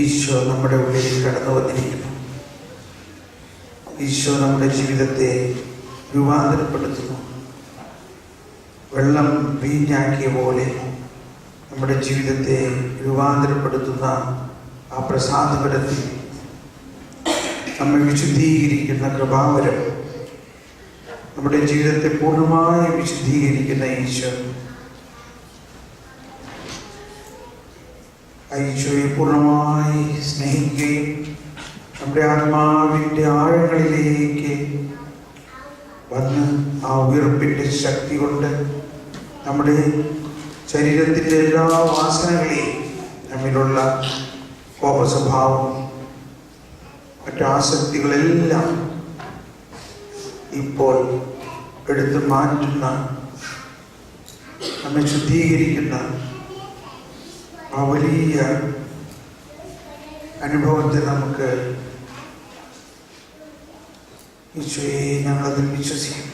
ഈശോ നമ്മുടെ ഉള്ളിൽ കടന്നു വന്നിരിക്കുന്നു. ഈശോ നമ്മുടെ ജീവിതത്തെ രൂപാന്തരപ്പെടുത്തുന്നു. വെള്ളം വീഞ്ഞാക്കിയ പോലെ നമ്മുടെ ജീവിതത്തെ രൂപാന്തരപ്പെടുത്തുന്ന ആ പ്രസാദപരത്തിൽ നമ്മെ വിശുദ്ധീകരിക്കുന്ന കൃപാവരം, നമ്മുടെ ജീവിതത്തെ പൂർണ്ണമായി വിശുദ്ധീകരിക്കുന്ന ഈശോ, ഈശോയെ പൂർണ്ണമായി സ്നേഹിക്കുകയും നമ്മുടെ ആത്മാവിൻ്റെ ആഴങ്ങളിലേക്ക് വന്ന് ആ ഉയർപ്പിൻ്റെ ശക്തി കൊണ്ട് നമ്മുടെ ശരീരത്തിൻ്റെ എല്ലാ വാസനകളെയും, നമ്മിലുള്ള കോപസ്വഭാവം, മറ്റാസക്തികളെല്ലാം ഇപ്പോൾ എടുത്തു മാറ്റുന്ന, നമ്മെ ശുദ്ധീകരിക്കുന്ന ആ വലിയ അനുഭവത്തെ നമുക്ക് ഈശോയെ ഞങ്ങളതിൽ വിശ്വസിക്കും.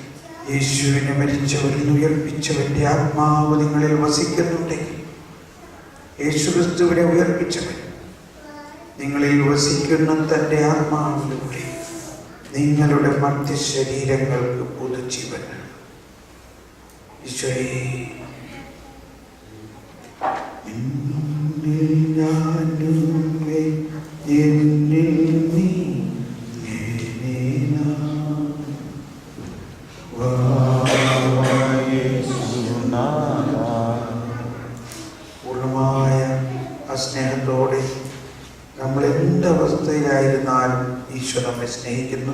യേശുവിനെ മരിച്ചവരിൽ ഉയർപ്പിച്ചവൻ്റെ ആത്മാവ് നിങ്ങളിൽ വസിക്കുന്നുണ്ടെങ്കിൽ, യേശുക്രിസ്തുവിനെ ഉയർപ്പിച്ചവൻ നിങ്ങളിൽ വസിക്കുന്ന തൻ്റെ ആത്മാവിലൂടെ നിങ്ങളുടെ മറ്റ് ശരീരങ്ങൾക്ക് പുതുജീവൻ. ഈശോയെ പൂർണ്ണമായ ആ സ്നേഹത്തോടെ നമ്മൾ എന്തവസ്ഥയിലായിരുന്നാലും ഈശോ നമ്മെ സ്നേഹിക്കുന്നു.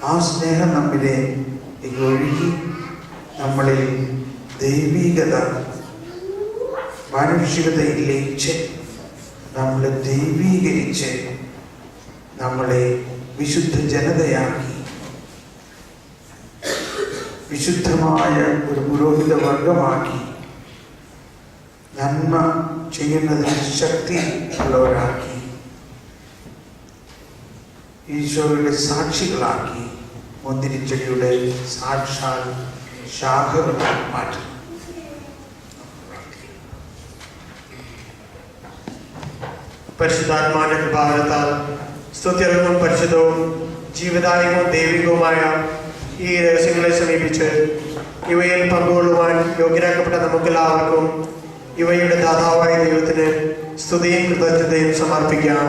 ആ സ്നേഹം നമ്മിലെ ഒഴുകി നമ്മളിൽ ദൈവികത, മാനുഷികതയിൽ ലയിച്ച് നമ്മളെ ദൈവീകരിച്ച് നമ്മളെ വിശുദ്ധ ജനതയാക്കി വിശുദ്ധമായ ഒരു പുരോഹിത വർഗമാക്കി നന്മ ചെയ്യുന്നതിന് ശക്തി ഉള്ളവരാക്കി ഈശോയുടെ സാക്ഷികളാക്കി മുന്തിരിച്ചെടിയുടെ സാക്ഷാൽ ശാഖകളാക്കി മാറ്റുന്നു. പരിശുദ്ധാത്മാവിന്റെ കൃപാവരത്താൽ സ്തുത്യർഹവും പരിശുദ്ധവും ജീവദായകവും ദൈവികവുമായ ഈ രഹസ്യങ്ങളെ സമീപിച്ച് ഇവയിൽ പങ്കുകൊള്ളുവാൻ യോഗ്യരാക്കപ്പെട്ട നമുക്കെല്ലാവർക്കും ഇവയുടെ ദാതാവായ ദൈവത്തിന് സ്തുതിയും കൃതജ്ഞതയും സമർപ്പിക്കാം.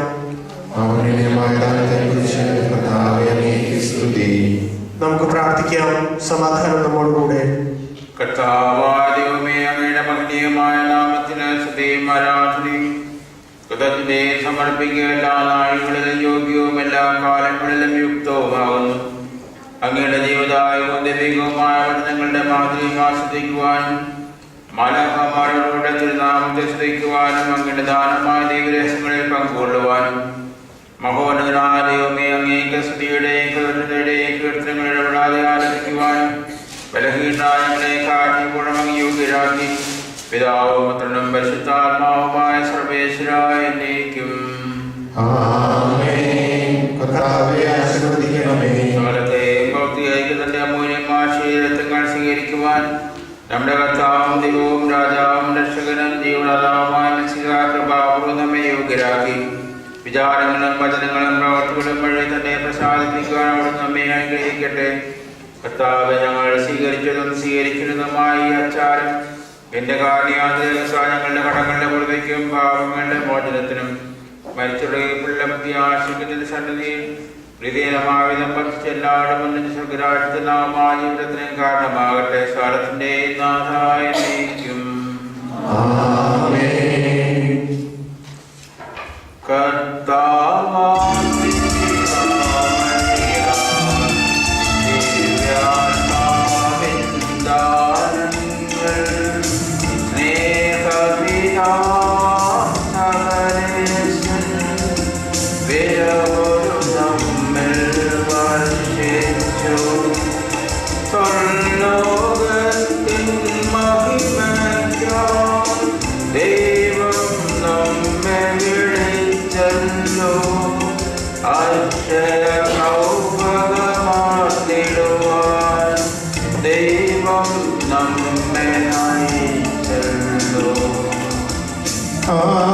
നമുക്ക് പ്രാർത്ഥിക്കാം. സമാധാനം നമ്മോടുകൂടെ. കർത്താവായ ദൈവമേ, അങ്ങയുടെ മഹനീയമായ നാമത്തിന് സ്തുതിയും ആരാധനയും കൃതജ്ഞതയും സമർപ്പിക്കുക. എല്ലാ നാളുകളിലും യോഗ്യവും എല്ലാ കാലങ്ങളിലും യുക്തവുമാകുന്നു. അങ്ങയുടെ ജീവദായകവും ദൈവികവുമായ വചനങ്ങളുടെ മാധുര്യം ആസ്വദിക്കുവാനും മാലാഖമാരുടെ തിരുനാമത്തെ സ്തുതിക്കുവാനും അങ്ങയുടെ ദാനമായ ദൈവരഹസ്യങ്ങളിൽ പങ്കുകൊള്ളുവാനും മഹോന്നതനായ ദൈവമേ, അങ്ങേക്ക് സ്തുതിയുടെയും കൃതജ്ഞതയുടെയും കീർത്തനങ്ങൾ ഇടപെടാതെ ആലപിക്കുവാനും ബലഹീനരായ ഞങ്ങളെ കാട്ടിപ്പുറം അങ്ങ് യോഗ്യരാക്കി. പിതാവും പുത്രനും പരിശുദ്ധാത്മാവുമായ സർവേശ്വരായ എന്നേക്കും കാലത്തെയും ഭക്തിയായി തന്റെ അമൂല്യമായ ശരീരത്വങ്ങൾ സ്വീകരിക്കുവാൻ നമ്മുടെ കർത്താവും ദൈവവും രാജാവും രക്ഷകനും ജീവദാതാവുമായ കൃപാപൂർവ്വം നമ്മെ യോഗ്യരാക്കി. വിചാരങ്ങളും വചനങ്ങളും പ്രവർത്തികളും വഴി തന്നെ പ്രസാദിപ്പിക്കുവാൻ അവിടുന്ന് നമ്മെ അനുഗ്രഹിക്കട്ടെ. കർത്താവ്, ഞങ്ങൾ സ്വീകരിച്ചതും സ്വീകരിക്കുന്നതുമായ ഈ ആചാരം എന്റെ കാരണയാത്രങ്ങളുടെ കടങ്ങളുടെ പുറത്തേക്കും പാപങ്ങളുടെ മോചനത്തിനും മരിച്ചുള്ള ആശങ്കത്തിന്റെ സന്നിധിയിൽ ഹൃദയമാവിധം ഭക്തിച്ച് എല്ലാവരും ഒന്നിച്ച് സ്വർഗരാജ്യത്തിനാവുമായ ജീവിതത്തിനും കാരണമാകട്ടെ. കാലത്തിന്റെ നാഥായ നയിക്കും. Amen.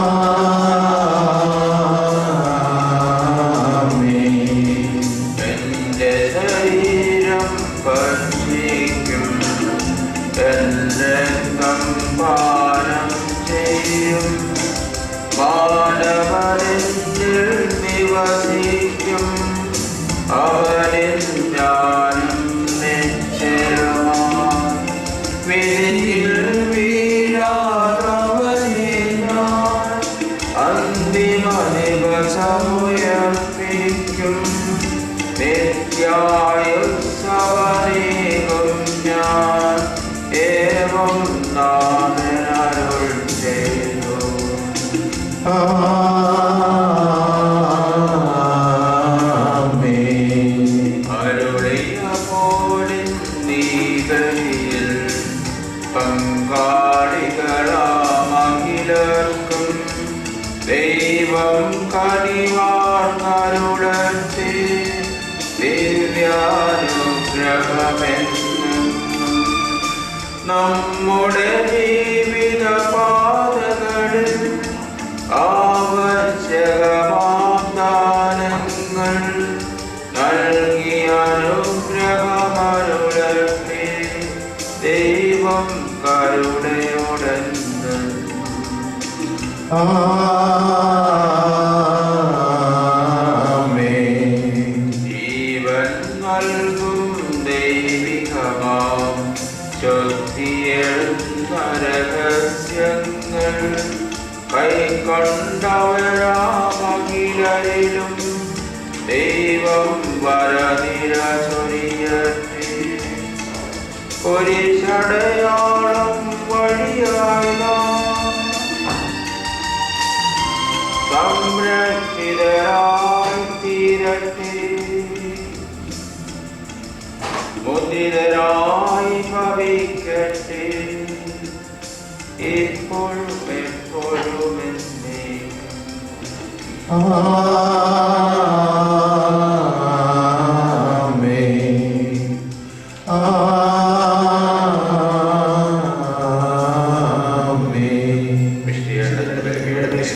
ദൈവം കനിവാർന്നരുളട്ടെ ദിവ്യാനുഗ്രഹമെന്നും നമ്മുടെ ജീവിത പാതകളിൽ ആവശ്യകമാദാനങ്ങൾ നൽകി അനുഗ്രഹമരുളട്ടെ ദൈവം കരുണയോടെന്ന് ജീവൻ നൽകും ദൈവികമാം ശക്തിയെഴുന്ന രഹസ്യങ്ങൾ കൈക്കൊണ്ടവരാമകിലും ദൈവം വരനിര ചൊരിയട്ടെ കുരിശടയാളം വഴിയായി സംരക്ഷിതരായി തീരട്ടെ മുദിതരായി ഭവിക്കട്ടെ ഇപ്പോഴും എപ്പോഴും എന്നേക്കും.